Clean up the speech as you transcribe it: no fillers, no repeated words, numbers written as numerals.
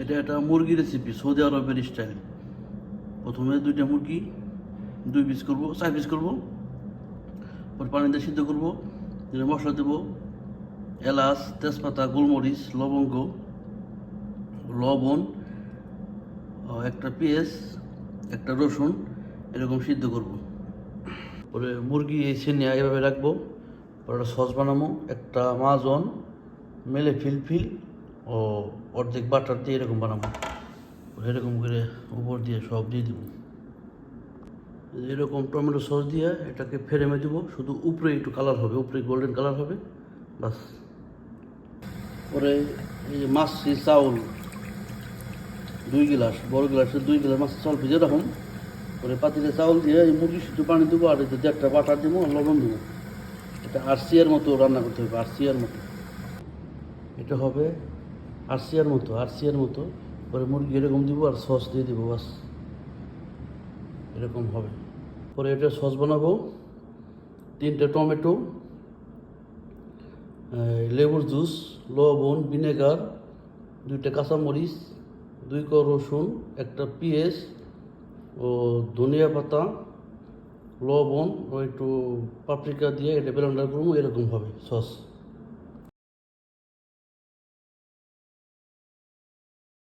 এটা একটা মুরগি রেসিপি, সৌদি আরবের স্টাইল। প্রথমে 2টা মুরগি 2 পিস করবো, 4 পিস করবো। পরে পানিতে সিদ্ধ করবো। মশলা দেবো, এলাচ, তেজপাতা, গোলমরিচ, লবঙ্গ, লবণ, একটা পেঁয়াজ, একটা রসুন, এরকম সিদ্ধ করব। পরে মুরগি এসে নিয়ে এভাবে রাখবো। পরে একটা সস বানাবো, একটা মাজন, মেলে ফিলফিল ও অর্ধেক বাটার দিয়ে এরকম বানাবো। এরকম করে উপর দিয়ে সব দিয়ে দেবো। এরকম টমেটো সস দিয়ে এটাকে ফ্রেমে দেবো, শুধু উপরে একটু কালার হবে, উপরে গোল্ডেন কালার হবে, বাস। পরে এই যে মাছি চাউল 2 গ্লাস, বড় গ্লাসে 2 গ্লাস মাছের চাউল ভিজে রাখুন। পরে পাতিলে চাউল দিয়ে এই মুরগি একটু পানি দেবো, আর এতে 1.5টা বাটার দেবো, আর লবণ দেবো। এটা আরসিয়ার মতো রান্না করতে হবে, আরসিয়ার মতো। এটা হবে আরসিয়ার মতো। পরে মুরগি এরকম দিব আর সস দিয়ে দেবো, বাস এরকম হবে। পরে এটা সস বানাবো, 3টে টমেটো, লেবুর জুস, লবণ, ভিনেগার, 2টা কাঁচামরিচ, 2 কোয়া রসুন, একটা পেঁয়াজ ও ধনিয়া পাতা, লবণ ও একটু পাপরিকা দিয়ে এটা ব্লেন্ডার করবো, এরকম হবে সস।